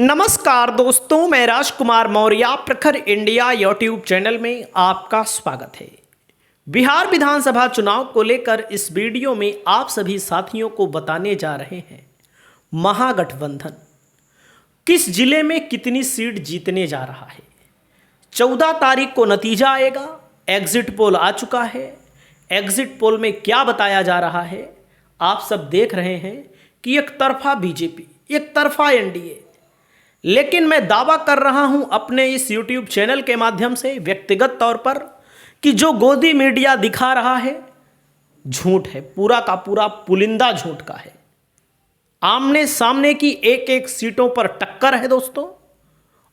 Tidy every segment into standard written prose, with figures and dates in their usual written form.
नमस्कार दोस्तों, मैं राजकुमार मौर्य प्रखर इंडिया यूट्यूब चैनल में आपका स्वागत है। बिहार विधानसभा चुनाव को लेकर इस वीडियो में आप सभी साथियों को बताने जा रहे हैं महागठबंधन किस जिले में कितनी सीट जीतने जा रहा है। 14 तारीख को नतीजा आएगा। एग्जिट पोल आ चुका है। एग्जिट पोल में क्या बताया जा रहा है, आप सब देख रहे हैं कि एक तरफा बीजेपी, एक तरफा एनडीए। लेकिन मैं दावा कर रहा हूं अपने इस YouTube चैनल के माध्यम से व्यक्तिगत तौर पर कि जो गोदी मीडिया दिखा रहा है झूठ है, पूरा का पूरा पुलिंदा झूठ का है। आमने सामने की एक एक सीटों पर टक्कर है दोस्तों,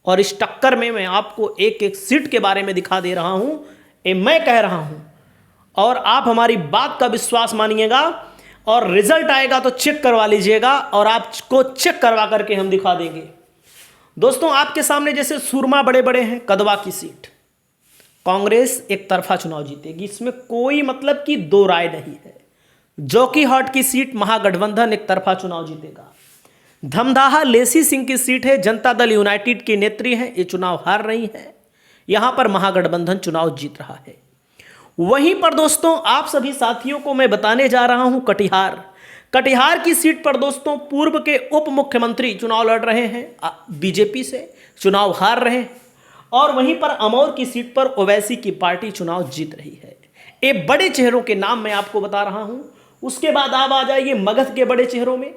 और इस टक्कर में मैं आपको एक एक सीट के बारे में दिखा दे रहा हूं। ये मैं कह रहा हूं और आप हमारी बात का विश्वास मानिएगा, और रिजल्ट आएगा तो चेक करवा लीजिएगा, और आपको चेक करवा करके हम दिखा देंगे। दोस्तों, आपके सामने जैसे सुरमा बड़े बड़े हैं, कदवा की सीट कांग्रेस एक तरफा चुनाव जीतेगी, इसमें कोई मतलब की दो राय नहीं है। जोकीहाट की सीट महागठबंधन एक तरफा चुनाव जीतेगा। धमदाहा लेसी सिंह की सीट है, जनता दल यूनाइटेड की नेत्री है, ये चुनाव हार रही है, यहां पर महागठबंधन चुनाव जीत रहा है। वहीं पर दोस्तों आप सभी साथियों को मैं बताने जा रहा हूं कटिहार की सीट पर दोस्तों पूर्व के उप मुख्यमंत्री चुनाव लड़ रहे हैं, बीजेपी से चुनाव हार रहे हैं। और वहीं पर अमौर की सीट पर ओवैसी की पार्टी चुनाव जीत रही है। ये बड़े चेहरों के नाम मैं आपको बता रहा हूं। उसके बाद आप आ जाइए मगध के बड़े चेहरों में।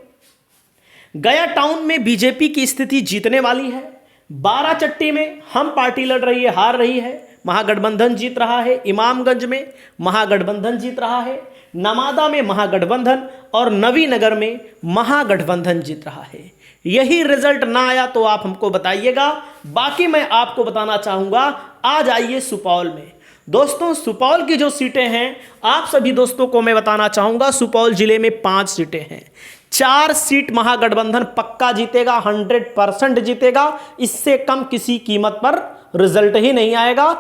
गया टाउन में बीजेपी की स्थिति जीतने वाली है। बाराचट्टी में हम पार्टी लड़ रही है, हार रही है, महागठबंधन जीत रहा है। इमामगंज में महागठबंधन जीत रहा है। नवादा में महागठबंधन, और नवीनगर में महागठबंधन जीत रहा है। यही रिजल्ट ना आया तो आप हमको बताइएगा। बाकी मैं आपको बताना चाहूंगा, आ जाइए सुपौल में। दोस्तों, सुपौल की जो सीटें हैं आप सभी दोस्तों को मैं बताना चाहूंगा, सुपौल जिले में 5 सीटें हैं। 4 सीट महागठबंधन पक्का जीतेगा, 100% जीतेगा। इससे कम किसी कीमत पर रिजल्ट ही नहीं आएगा।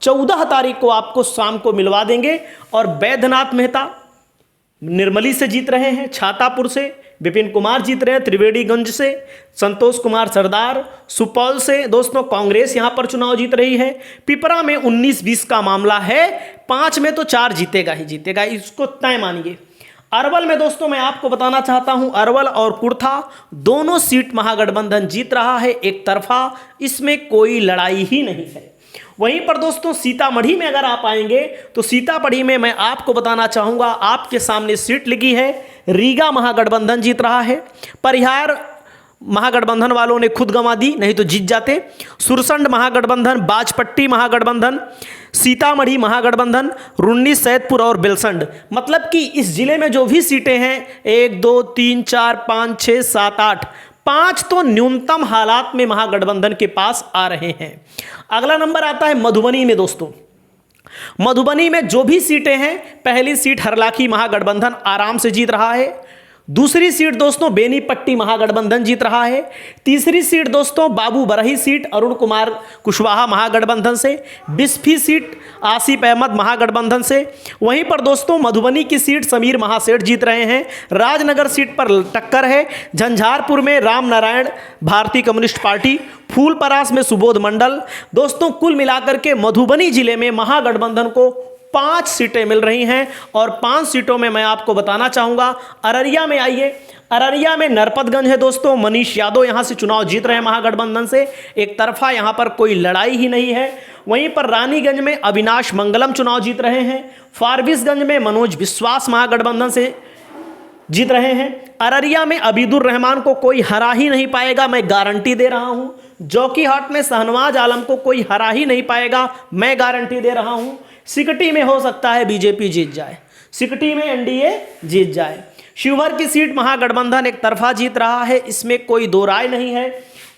14 तारीख को आपको शाम को मिलवा देंगे। और बैद्यनाथ मेहता निर्मली से जीत रहे हैं, छातापुर से विपिन कुमार जीत रहे हैं, त्रिवेणीगंज से संतोष कुमार सरदार, सुपौल से दोस्तों कांग्रेस यहां पर चुनाव जीत रही है। पिपरा में 19-20 का मामला है, 5 में तो 4 जीतेगा ही जीतेगा, इसको तय मानिए। अरवल में दोस्तों मैं आपको बताना चाहता हूं, अरवल और कुर्था दोनों सीट महागठबंधन जीत रहा है एक तरफा, इसमें कोई लड़ाई ही नहीं है। वहीं पर दोस्तों सीतामढ़ी में अगर आप आएंगे तो सीतामढ़ी में मैं आपको बताना चाहूंगा, आपके सामने सीट लगी है, रीगा महागठबंधन जीत रहा है। परिहार महागठबंधन वालों ने खुद गंवा दी, नहीं तो जीत जाते। सुरसंड महागठबंधन, बाजपट्टी महागठबंधन, सीतामढ़ी महागठबंधन, रुन्नी सैदपुर और बेलसंड। मतलब कि इस जिले में जो भी सीटें हैं 1 2 3 4 5 6 7 8, 5 तो न्यूनतम हालात में महागठबंधन के पास आ रहे हैं। अगला नंबर आता है मधुबनी में। दोस्तों मधुबनी में जो भी सीटें हैं, पहली सीट हरलाखी महागठबंधन आराम से जीत रहा है। दूसरी सीट दोस्तों बेनीपट्टी महागठबंधन जीत रहा है। तीसरी सीट दोस्तों बाबू बरही सीट अरुण कुमार कुशवाहा महागठबंधन से। 20वीं सीट आसिफ अहमद महागठबंधन से। वहीं पर दोस्तों मधुबनी की सीट समीर महासेठ जीत रहे हैं। राजनगर सीट पर टक्कर है। झंझारपुर में राम नारायण भारतीय कम्युनिस्ट पार्टी, फूलपरास में सुबोध मंडल। दोस्तों कुल मिलाकर के मधुबनी जिले में महागठबंधन को 5 सीटें मिल रही हैं, और 5 सीटों में मैं आपको बताना चाहूंगा। अररिया में आइए, अररिया में नरपतगंज है दोस्तों, मनीष यादव यहां से चुनाव जीत रहे हैं महागठबंधन से, एक तरफा यहां पर कोई लड़ाई ही नहीं है। वहीं पर रानीगंज में अविनाश मंगलम चुनाव जीत रहे हैं। फारबिसगंज में मनोज विश्वास महागठबंधन से जीत रहे हैं। अररिया में अबीदुर रहमान को कोई हरा ही नहीं पाएगा, मैं गारंटी दे रहा हूं। जोकीहाट में शहनवाज आलम को कोई हरा ही नहीं पाएगा, मैं गारंटी दे रहा हूं। सिकटी में हो सकता है बीजेपी जीत जाए, सिकटी में एनडीए जीत जाए। शिवहर की सीट महागठबंधन एक तरफा जीत रहा है, इसमें कोई दो राय नहीं है।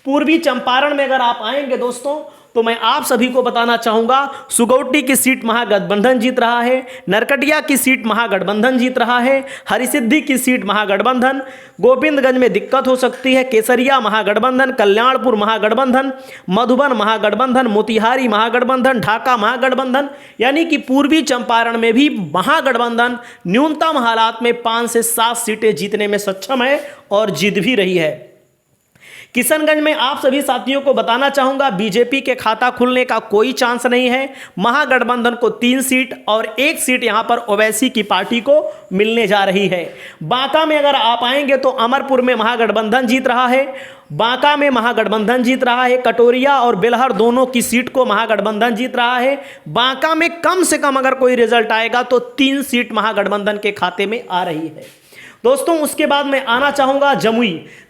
पूर्वी चंपारण में अगर आप आएंगे दोस्तों तो मैं आप सभी को बताना चाहूंगा, सुगौटी की सीट महागठबंधन जीत रहा है। नरकटिया की सीट महागठबंधन जीत रहा है। हरिसिद्धि की सीट महागठबंधन। गोविंदगंज में दिक्कत हो सकती है, केसरिया महागठबंधन, कल्याणपुर महागठबंधन, मधुबन महागठबंधन, मोतिहारी महागठबंधन, ढाका महागठबंधन। यानी कि पूर्वी चंपारण में भी महागठबंधन न्यूनतम हालात में 5 से 7 सीटें जीतने में सक्षम है और जीत भी रही है। किशनगंज में आप सभी साथियों को बताना चाहूंगा बीजेपी के खाता खुलने का कोई चांस नहीं है। महागठबंधन को 3 सीट और 1 सीट यहां पर ओवैसी की पार्टी को मिलने जा रही है। बांका में अगर आप आएंगे तो अमरपुर में महागठबंधन जीत रहा है। बांका में महागठबंधन जीत रहा है। कटोरिया और बेलहर दोनों की सीट को महागठबंधन जीत रहा है। बांका में कम से कम अगर कोई रिजल्ट आएगा तो 3 सीट महागठबंधन के खाते में आ रही है। दोस्तों उसके बाद मैं आना चाहूंगा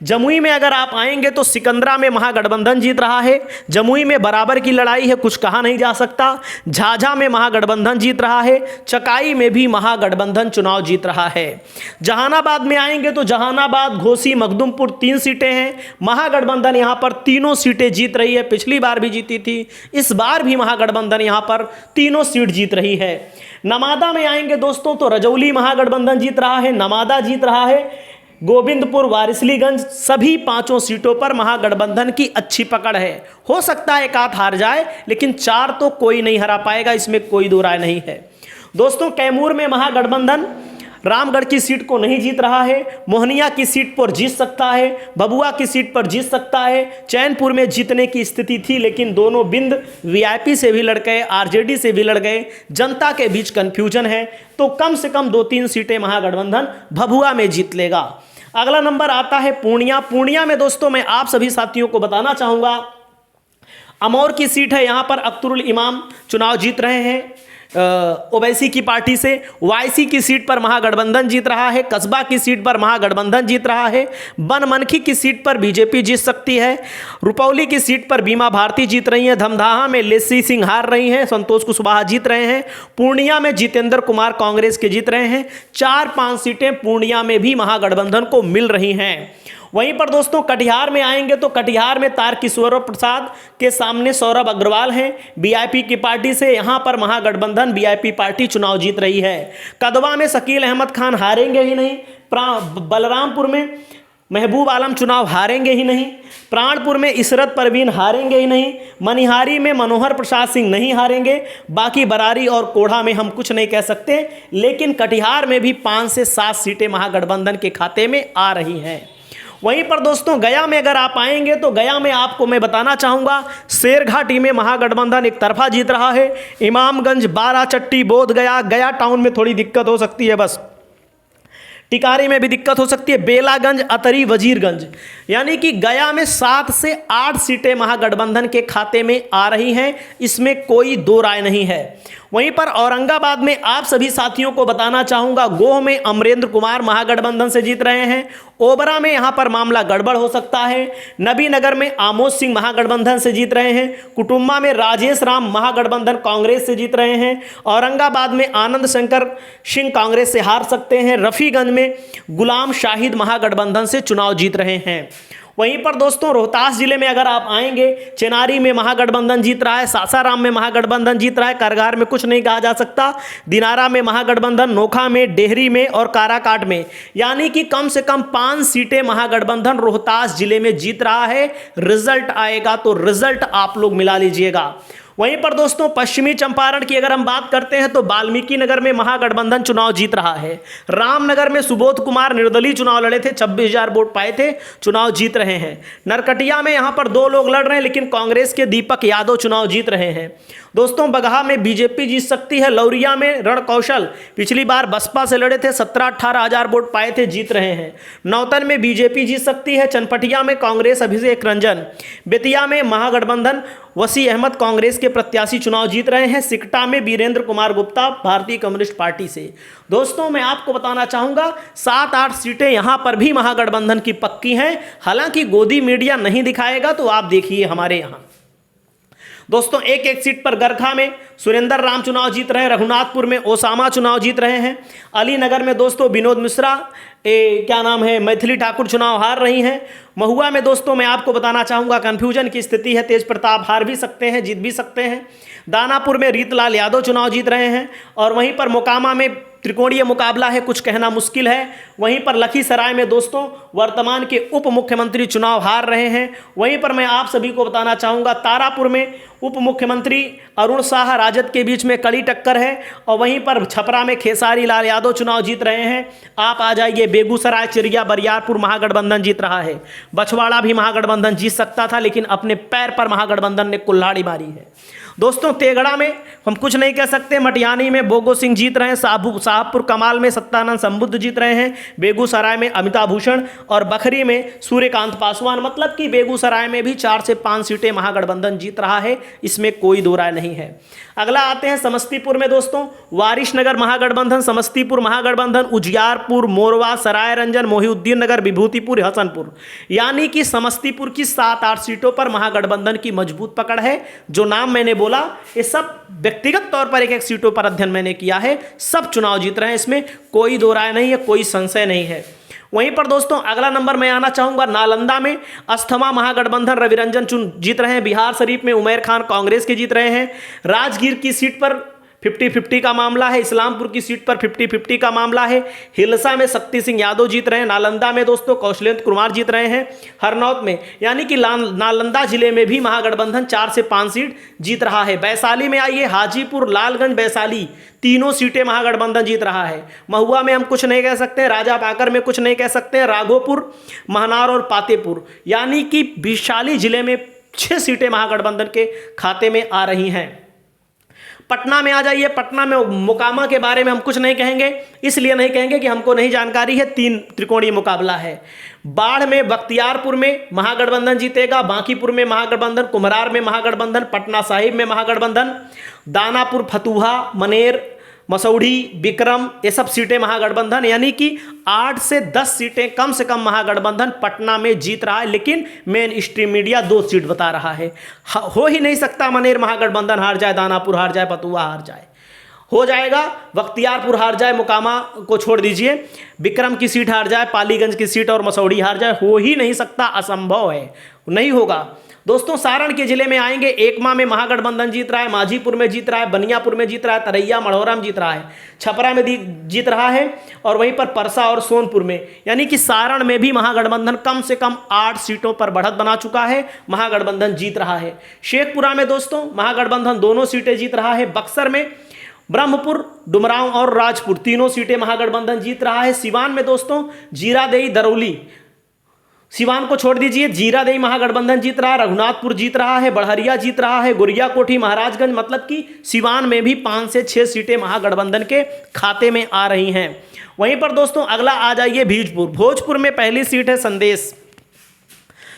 जमुई में अगर आप आएंगे तो सिकंदरा में महागठबंधन जीत रहा है। जमुई में बराबर की लड़ाई है, कुछ कहा नहीं जा सकता। झाझा में महागठबंधन जीत रहा है। चकाई में भी महागठबंधन चुनाव जीत रहा है। जहानाबाद में आएंगे तो जहानाबाद, घोसी, मखदुमपुर 3 सीटें हैं। महागठबंधन यहां पर तीनों सीटें जीत रही है। पिछली बार भी जीती थी, इस बार भी महागठबंधन यहां पर तीनों सीट जीत रही है। नवादा में आएंगे दोस्तों तो रजौली महागठबंधन जीत रहा है, नवादा जीत रहा है, गोविंदपुर, वारिसलीगंज सभी 5 सीटों पर महागठबंधन की अच्छी पकड़ है। हो सकता है एक आध हार जाए, लेकिन 4 तो कोई नहीं हरा पाएगा, इसमें कोई दो राय नहीं है। दोस्तों कैमूर में महागठबंधन रामगढ़ की सीट को नहीं जीत रहा है। मोहनिया की सीट पर जीत सकता है, भभुआ की सीट पर जीत सकता है। चैनपुर में जीतने की स्थिति थी, लेकिन दोनों बिंद वीआईपी से भी लड़ गए, आरजेडी से भी लड़ गए, जनता के बीच कंफ्यूजन है। तो कम से कम 2-3 सीटें महागठबंधन भभुआ में जीत लेगा। अगला नंबर आता है पूर्णिया में दोस्तों मैं आप सभी साथियों को बताना चाहूंगा अमौर की सीट है, यहां पर अख्तरुल इमाम चुनाव जीत रहे हैं ओवैसी की पार्टी से। वाईसी की सीट पर महागठबंधन जीत रहा है। कस्बा की सीट पर महागठबंधन जीत रहा है। बनमनखी की सीट पर बीजेपी जीत सकती है। रुपौली की सीट पर बीमा भारती जीत रही है। धमदाहा में लेसी सिंह हार रही हैं, संतोष कुशवाहा जीत रहे हैं। पूर्णिया में जितेंद्र कुमार कांग्रेस के जीत रहे हैं। 4-5 सीटें पूर्णिया में भी महागठबंधन को मिल रही हैं। वहीं पर दोस्तों कटिहार में आएंगे तो कटिहार में तारकिशोर प्रसाद के सामने सौरभ अग्रवाल हैं वीआईपी की पार्टी से। यहां पर महागठबंधन वीआईपी पार्टी चुनाव जीत रही है। कदवा में शकील अहमद खान हारेंगे ही नहीं। बलरामपुर में महबूब आलम चुनाव हारेंगे ही नहीं। प्राणपुर में इशरत परवीन हारेंगे ही नहीं। मनिहारी में मनोहर प्रसाद सिंह नहीं हारेंगे। बाकी बरारी और कोढ़ा में हम कुछ नहीं कह सकते, लेकिन कटिहार में भी 5 से 7 सीटें महागठबंधन के खाते में आ रही हैं। वहीं पर दोस्तों गया में अगर आप आएंगे तो गया में आपको मैं बताना चाहूँगा शेरघाटी में महागठबंधन एक तरफा जीत रहा है। इमामगंज, बाराचट्टी, गया टाउन में थोड़ी दिक्कत हो सकती है, बस टिकारी में भी दिक्कत हो सकती है। बेलागंज, अतरी, वजीरगंज, यानी कि गया में 7 से 8 सीटें महागठबंधन के खाते में आ रही हैं, इसमें कोई दो राय नहीं है। वहीं पर औरंगाबाद में आप सभी साथियों को बताना चाहूंगा गोह में अमरेंद्र कुमार महागठबंधन से जीत रहे हैं। ओबरा में यहां पर मामला गड़बड़ हो सकता है। नबीनगर में आमोद सिंह महागठबंधन से जीत रहे हैं। कुटुंबा में राजेश राम महागठबंधन कांग्रेस से जीत रहे हैं। औरंगाबाद में आनंद शंकर सिंह कांग्रेस से हार सकते हैं। रफीगंज में गुलाम शाहिद महागठबंधन से चुनाव जीत रहे हैं। वहीं पर दोस्तों रोहतास जिले में अगर आप आएंगे चेनारी में महागठबंधन जीत रहा है। सासाराम में महागठबंधन जीत रहा है। कारगार में कुछ नहीं कहा जा सकता। दिनारा में महागठबंधन, नोखा में, डेहरी में और काराकाट में, यानी कि कम से कम 5 सीटें महागठबंधन रोहतास जिले में जीत रहा है। रिजल्ट आएगा तो रिजल्ट आप लोग मिला लीजिएगा। वहीं पर दोस्तों पश्चिमी चंपारण की अगर हम बात करते हैं तो वाल्मीकि नगर में महागठबंधन चुनाव जीत रहा है। रामनगर में सुबोध कुमार निर्दलीय चुनाव लड़े थे, 26,000 वोट पाए थे, चुनाव जीत रहे हैं। नरकटिया में यहां पर 2 लोग लड़ रहे हैं, लेकिन कांग्रेस के दीपक यादव चुनाव जीत रहे हैं। दोस्तों बगहा में बीजेपी जीत सकती है। लौरिया में रणकौशल पिछली बार बसपा से लड़े थे, 17-18 हजार वोट पाए थे, जीत रहे हैं। नौतन में बीजेपी जीत सकती है। चनपटिया में कांग्रेस अभिषेक रंजन। बेतिया में महागठबंधन वसी अहमद कांग्रेस के प्रत्याशी चुनाव जीत रहे हैं। सिकटा में वीरेंद्र कुमार गुप्ता भारतीय कम्युनिस्ट पार्टी से। दोस्तों मैं आपको बताना चाहूंगा 7-8 सीटें यहां पर भी महागठबंधन की पक्की हैं। हालांकि गोदी मीडिया नहीं दिखाएगा, तो आप देखिए हमारे यहां दोस्तों एक सीट पर गरखा में सुरेंद्र राम चुनाव जीत रहे हैं। रघुनाथपुर में ओसामा चुनाव जीत रहे हैं। अलीनगर में दोस्तों विनोद मिश्रा मैथिली ठाकुर चुनाव हार रही हैं। महुआ में दोस्तों मैं आपको बताना चाहूंगा कंफ्यूजन की स्थिति है। तेज प्रताप हार भी सकते हैं, जीत भी सकते हैं। दानापुर में रीतलाल यादव चुनाव जीत रहे हैं। और वहीं पर मोकामा में त्रिकोणीय मुकाबला है, कुछ कहना मुश्किल है। वहीं पर लखीसराय में दोस्तों वर्तमान के उप मुख्यमंत्री चुनाव हार रहे हैं। वहीं पर मैं आप सभी को बताना चाहूँगा तारापुर में उप मुख्यमंत्री अरुण साह राजद के बीच में कड़ी टक्कर है। और वहीं पर छपरा में खेसारी लाल यादव चुनाव जीत रहे हैं। आप आ जाइए बेगूसराय, चिरिया, बरियारपुर महागठबंधन जीत रहा है। बछवाड़ा भी महागठबंधन जीत सकता था, लेकिन अपने पैर पर महागठबंधन ने कुल्हाड़ी मारी है। दोस्तों तेगड़ा में हम कुछ नहीं कह सकते। मटियानी में बोगो सिंह जीत रहे हैं। साहबपुर कमाल में सत्यानंद संबुद्ध जीत रहे हैं। बेगूसराय में अमिताभ भूषण और बखरी में सूर्यकांत पासवान। मतलब कि बेगूसराय में भी 4 से 5 सीटें महागठबंधन जीत रहा है, इसमें कोई दो राय नहीं है। अगला आते हैं समस्तीपुर में दोस्तों वारिसनगर महागठबंधन, समस्तीपुर महागठबंधन, उजियारपुर, मोरवा, सरायरंजन, मोहिउद्दीन नगर, विभूतिपुर, हसनपुर। यानी कि समस्तीपुर की 7-8 सीटों पर महागठबंधन की मजबूत पकड़ है। जो नाम मैंने बोला ये सब व्यक्तिगत तौर पर एक सीटों पर अध्ययन मैंने किया है। सब चुनाव जीत रहे हैं, इसमें कोई दो राय नहीं है, कोई संशय नहीं है। वहीं पर दोस्तों अगला नंबर मैं आना चाहूंगा नालंदा में अस्थमा महागठबंधन रविरंजन चुन जीत रहे हैं। बिहार शरीफ में उमैर खान कांग्रेस के जीत रहे हैं। राजगीर की सीट पर 50-50 का मामला है। इस्लामपुर की सीट पर 50-50 का मामला है। हिलसा में शक्ति सिंह यादव जीत रहे हैं। नालंदा में दोस्तों कौशलेंद्र कुमार जीत रहे हैं। हरनौत में यानी कि नालंदा जिले में भी महागठबंधन 4 से 5 सीट जीत रहा है। वैशाली में आइए, हाजीपुर, लालगंज, वैशाली तीनों सीटें महागठबंधन जीत रहा है। महुआ में हम कुछ नहीं कह सकते, राजा बाकर में कुछ नहीं कह सकते, राघोपुर, महनार और पातेपुर यानी कि वैशाली जिले में 6 सीटें महागठबंधन के खाते में आ रही हैं। पटना में आ जाइए, पटना में मोकामा के बारे में हम कुछ नहीं कहेंगे, इसलिए नहीं कहेंगे कि हमको नहीं जानकारी है। 3 त्रिकोणीय मुकाबला है। बाढ़ में बख्तियारपुर में महागठबंधन जीतेगा, बांकीपुर में महागठबंधन, कुम्हरार में महागठबंधन, पटना साहिब में महागठबंधन, दानापुर, फतुहा, मनेर, मसौढ़ी, विक्रम ये सब सीटें महागठबंधन। यानी कि 8 से 10 सीटें कम से कम महागठबंधन पटना में जीत रहा है। लेकिन मेन स्ट्रीम मीडिया 2 सीट बता रहा है। हो ही नहीं सकता मनेर महागठबंधन हार जाए, दानापुर हार जाए, फतुहा हार जाए। हो जाएगा, बख्तियारपुर हार जाए, मोकामा को छोड़ दीजिए, विक्रम की सीट हार जाए, पालीगंज की सीट और मसौढ़ी हार जाए। हो ही नहीं सकता, असंभव है, नहीं होगा। दोस्तों सारण के जिले में आएंगे, एकमा में महागठबंधन जीत रहा है, माझीपुर में जीत रहा है, बनियापुर में जीत रहा है, तरैया मढ़ौरा में जीत रहा है, छपरा में जीत रहा है और वहीं पर परसा और सोनपुर में। यानी कि सारण में भी महागठबंधन कम से कम 8 सीटों पर बढ़त बना चुका है, महागठबंधन जीत रहा है। शेखपुरा में दोस्तों महागठबंधन दोनों सीटें जीत रहा है। बक्सर में ब्रह्मपुर, डुमरांव और राजपुर तीनों सीटें महागठबंधन जीत रहा है। सिवान में दोस्तों जीरादेई, दरौली, सिवान को छोड़ दीजिए, जीरादेई महागठबंधन जीत रहा है, रघुनाथपुर जीत रहा है, बड़हरिया जीत रहा है, गुरियाकोठी, महाराजगंज। मतलब कि सिवान में भी 5 से 6 सीटें महागठबंधन के खाते में आ रही हैं। वहीं पर दोस्तों अगला आ जाइए भोजपुर। भोजपुर में पहली सीट है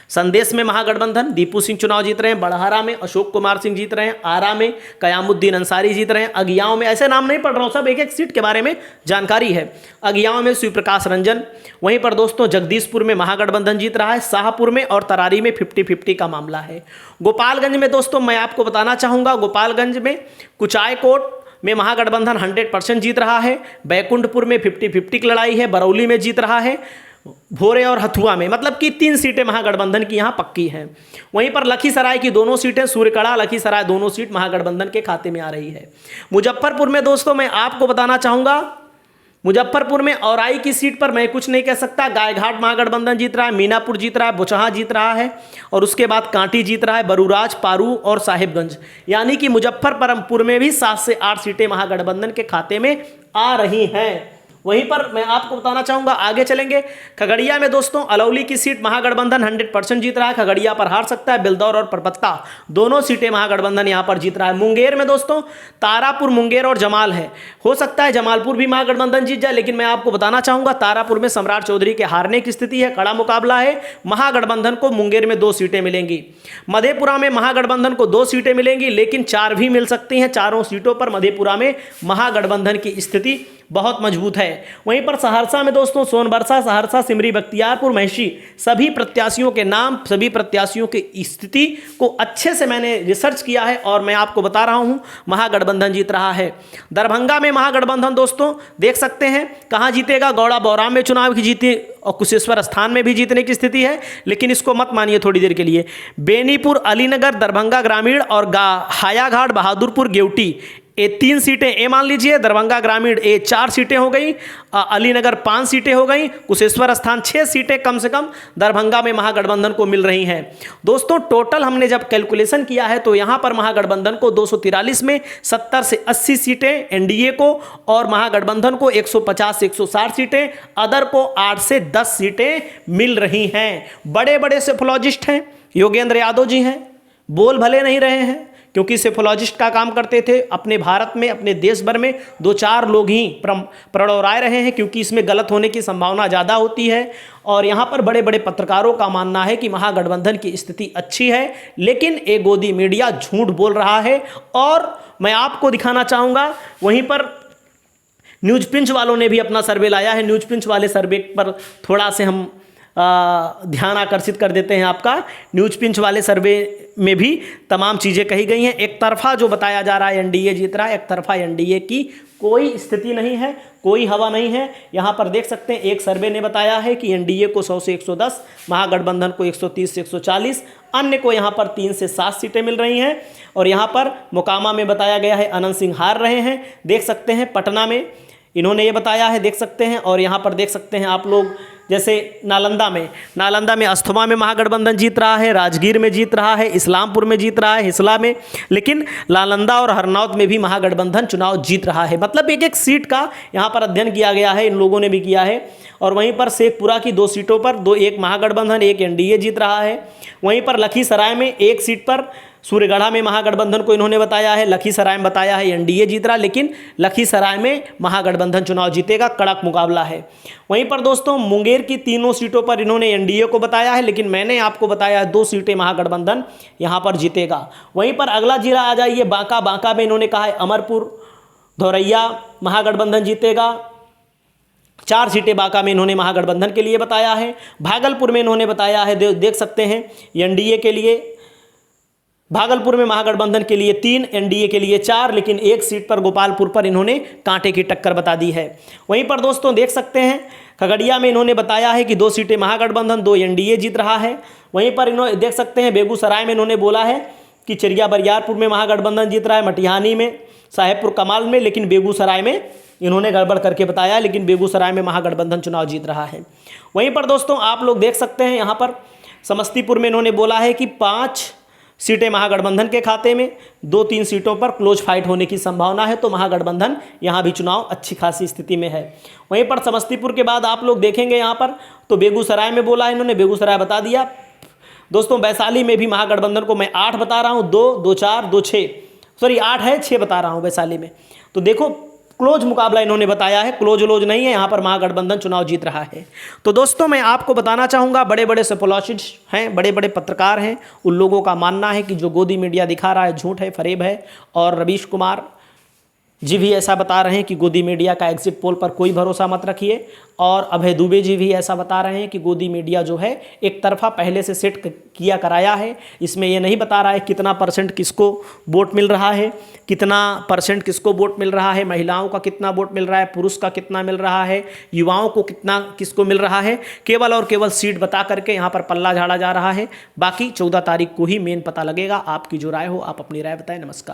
संदेश में महागठबंधन दीपू सिंह चुनाव जीत रहे हैं। बड़हरा में अशोक कुमार सिंह जीत रहे हैं। आरा में कयामुद्दीन अंसारी जीत रहे हैं। अगियाओं में ऐसे नाम नहीं पढ़ रहा हूं, सब एक एक सीट के बारे में जानकारी है। अगियाओं में शिवप्रकाश रंजन। वहीं पर दोस्तों जगदीशपुर में महागठबंधन जीत रहा है। शाहपुर में और तरारी में 50-50 का मामला है। गोपालगंज में दोस्तों मैं आपको बताना चाहूँगा, गोपालगंज में कुचायकोट में महागठबंधन 100% जीत रहा है। बैकुंठपुर में 50-50 की लड़ाई है। बरौली में जीत रहा है। भोरे और हथुआ में मतलब कि 3 सीटें महागठबंधन की यहां पक्की हैं। वहीं पर लखीसराय की दोनों सीटें, सूर्यकड़ा, लखीसराय दोनों सीट महागठबंधन के खाते में आ रही है। मुजफ्फरपुर में दोस्तों मैं आपको बताना चाहूंगा, मुजफ्फरपुर में औराई की सीट पर मैं कुछ नहीं कह सकता। गायघाट महागठबंधन जीत रहा है। मीनापुर जीत रहा है। बुचहा जीत रहा है और उसके बाद कांटी जीत रहा है। बरूराज, पारू और साहिबगंज। यानी कि मुजफ्फरपुर में भी 7 से 8 सीटें महागठबंधन के खाते में आ रही हैं। वहीं पर मैं आपको बताना चाहूंगा, आगे चलेंगे। खगड़िया में दोस्तों अलौली की सीट महागठबंधन 100% जीत रहा है। खगड़िया पर हार सकता है। बिलदौर और परबत्ता दोनों सीटें महागठबंधन यहां पर जीत रहा है। मुंगेर में दोस्तों तारापुर, मुंगेर और जमाल है। हो सकता है जमालपुर भी महागठबंधन जीत जाए, लेकिन मैं आपको बताना चाहूंगा तारापुर में सम्राट चौधरी के हारने की स्थिति है। कड़ा मुकाबला है। महागठबंधन को मुंगेर में 2 सीटें मिलेंगी। मधेपुरा में महागठबंधन को 2 सीटें मिलेंगी, लेकिन 4 भी मिल सकती हैं। 4 सीटों पर मधेपुरा में महागठबंधन की स्थिति बहुत मजबूत है। वहीं पर सहरसा में दोस्तों सोनबरसा, सहरसा, सिमरी, बख्तियारपुर, महिषी सभी प्रत्याशियों के नाम, सभी प्रत्याशियों की स्थिति को अच्छे से मैंने रिसर्च किया है और मैं आपको बता रहा हूं महागठबंधन जीत रहा है। दरभंगा में महागठबंधन दोस्तों देख सकते हैं कहां जीतेगा। गौड़ा बौराम में चुनाव की जीती और कुशेश्वर स्थान में भी जीतने की स्थिति है, लेकिन इसको मत मानिए थोड़ी देर के लिए। बेनीपुर, अलीनगर, दरभंगा ग्रामीण और हायाघाट, बहादुरपुर, गेवटी ए 3 सीटें ए मान लीजिए, दरभंगा ग्रामीण ए 4 सीटें हो गई, अलीनगर 5 सीटें हो गई, कुशेश्वर स्थान 6 सीटें कम से कम दरभंगा में महागठबंधन को मिल रही हैं। दोस्तों टोटल हमने जब कैलकुलेशन किया है तो यहां पर महागठबंधन को 243 में 70 से 80 सीटें एनडीए को, और महागठबंधन को 150 से 160 सीटें, अदर को 8 से 10 सीटें मिल रही हैं। बड़े बड़े सेफोलॉजिस्ट हैं, योगेंद्र यादव जी हैं, बोल भले नहीं रहे हैं क्योंकि सेफोलॉजिस्ट का काम करते थे। अपने भारत में, अपने देश भर में 2-4 लोग ही प्रड़ौराए रहे हैं क्योंकि इसमें गलत होने की संभावना ज़्यादा होती है। और यहाँ पर बड़े बड़े पत्रकारों का मानना है कि महागठबंधन की स्थिति अच्छी है, लेकिन एक गोदी मीडिया झूठ बोल रहा है। और मैं आपको दिखाना चाहूँगा, वहीं पर न्यूज पिंच वालों ने भी अपना सर्वे लाया है। न्यूज पिंच वाले सर्वे पर थोड़ा से हम ध्यान आकर्षित कर देते हैं आपका। न्यूज पिंच वाले सर्वे में भी तमाम चीज़ें कही गई हैं। एक तरफा जो बताया जा रहा है एनडीए जीत रहा है, एक तरफा एनडीए की कोई स्थिति नहीं है, कोई हवा नहीं है। यहाँ पर देख सकते हैं एक सर्वे ने बताया है कि एनडीए को 100 से 110, महागठबंधन को 130 से 140, अन्य को यहाँ पर 3 से 7 सीटें मिल रही हैं। और यहाँ पर मोकामा में बताया गया है अनंत सिंह हार रहे हैं, देख सकते हैं। पटना में इन्होंने ये बताया है, देख सकते हैं। और यहाँ पर देख सकते हैं आप लोग, जैसे नालंदा में अस्थमा में महागठबंधन जीत रहा है, राजगीर में जीत रहा है, इस्लामपुर में जीत रहा है, हिसला में, लेकिन नालंदा और हरनौत में भी महागठबंधन चुनाव जीत रहा है। मतलब एक एक सीट का यहाँ पर अध्ययन किया गया है, इन लोगों ने भी किया है। और वहीं पर शेखपुरा की 2 सीटों पर एक महागठबंधन, एक एनडीए जीत रहा है। वहीं पर लखीसराय में 1 सीट पर सूर्यगढ़ा में महागठबंधन को इन्होंने बताया है, लखीसराय में बताया है एनडीए जीत रहा, लेकिन लखीसराय में महागठबंधन चुनाव जीतेगा, कड़क मुकाबला है। वहीं पर दोस्तों मुंगेर की 3 सीटों पर इन्होंने एनडीए को बताया है, लेकिन मैंने आपको बताया 2 सीटें महागठबंधन यहां पर जीतेगा। वहीं पर अगला जिला आ जाइए बांका में इन्होंने कहा है अमरपुर धौरैया महागठबंधन जीतेगा, 4 सीटें बांका में इन्होंने महागठबंधन के लिए बताया है। भागलपुर में इन्होंने बताया है, देख सकते हैं एनडीए के लिए, भागलपुर में महागठबंधन के लिए 3, एनडीए के लिए 4, लेकिन 1 सीट पर गोपालपुर पर इन्होंने कांटे की टक्कर बता दी है। वहीं पर दोस्तों देख सकते हैं खगड़िया में इन्होंने बताया है कि 2 सीटें महागठबंधन, 2 एनडीए जीत रहा है। वहीं पर इन्होंने देख सकते हैं बेगूसराय में इन्होंने बोला है कि चरिया बरियारपुर में महागठबंधन जीत रहा है, मटिहानी में, साहेबपुर कमाल में, लेकिन बेगूसराय में इन्होंने गड़बड़ करके बताया, लेकिन बेगूसराय में महागठबंधन चुनाव जीत रहा है। वहीं पर दोस्तों आप लोग देख सकते हैं यहाँ पर समस्तीपुर में इन्होंने बोला है कि 5 सीटें महागठबंधन के खाते में, 2-3 सीटों पर क्लोज फाइट होने की संभावना है, तो महागठबंधन यहाँ भी चुनाव अच्छी खासी स्थिति में है। वहीं पर समस्तीपुर के बाद आप लोग देखेंगे यहाँ पर तो बेगूसराय में बोला है इन्होंने, बेगूसराय बता दिया। दोस्तों वैशाली में भी महागठबंधन को मैं 8 बता रहा हूँ, 2, 4, 2, 6, सॉरी 8 है, 6 बता रहा हूँ वैशाली में। तो देखो क्लोज मुकाबला इन्होंने बताया है, क्लोज नहीं है, यहाँ पर महागठबंधन चुनाव जीत रहा है। तो दोस्तों मैं आपको बताना चाहूँगा, बड़े बड़े सेफोलॉजिस्ट हैं, बड़े बड़े पत्रकार हैं, उन लोगों का मानना है कि जो गोदी मीडिया दिखा रहा है झूठ है, फरेब है। और रवीश कुमार जी भी ऐसा बता रहे हैं कि गोदी मीडिया का एग्जिट पोल पर कोई भरोसा मत रखिए। और अभय दुबे जी भी ऐसा बता रहे हैं कि गोदी मीडिया जो है एक तरफा पहले से सेट किया कराया है, इसमें ये नहीं बता रहा है कितना % किसको वोट मिल रहा है, कितना % किसको वोट मिल रहा है, महिलाओं का कितना वोट मिल रहा है, पुरुष का कितना मिल रहा है, युवाओं को कितना किसको मिल रहा है। केवल और केवल सीट बता करके यहाँ पर पल्ला झाड़ा जा रहा है। बाकी 14 तारीख को ही मेन पता लगेगा। आपकी जो राय हो आप अपनी राय बताएं। नमस्कार।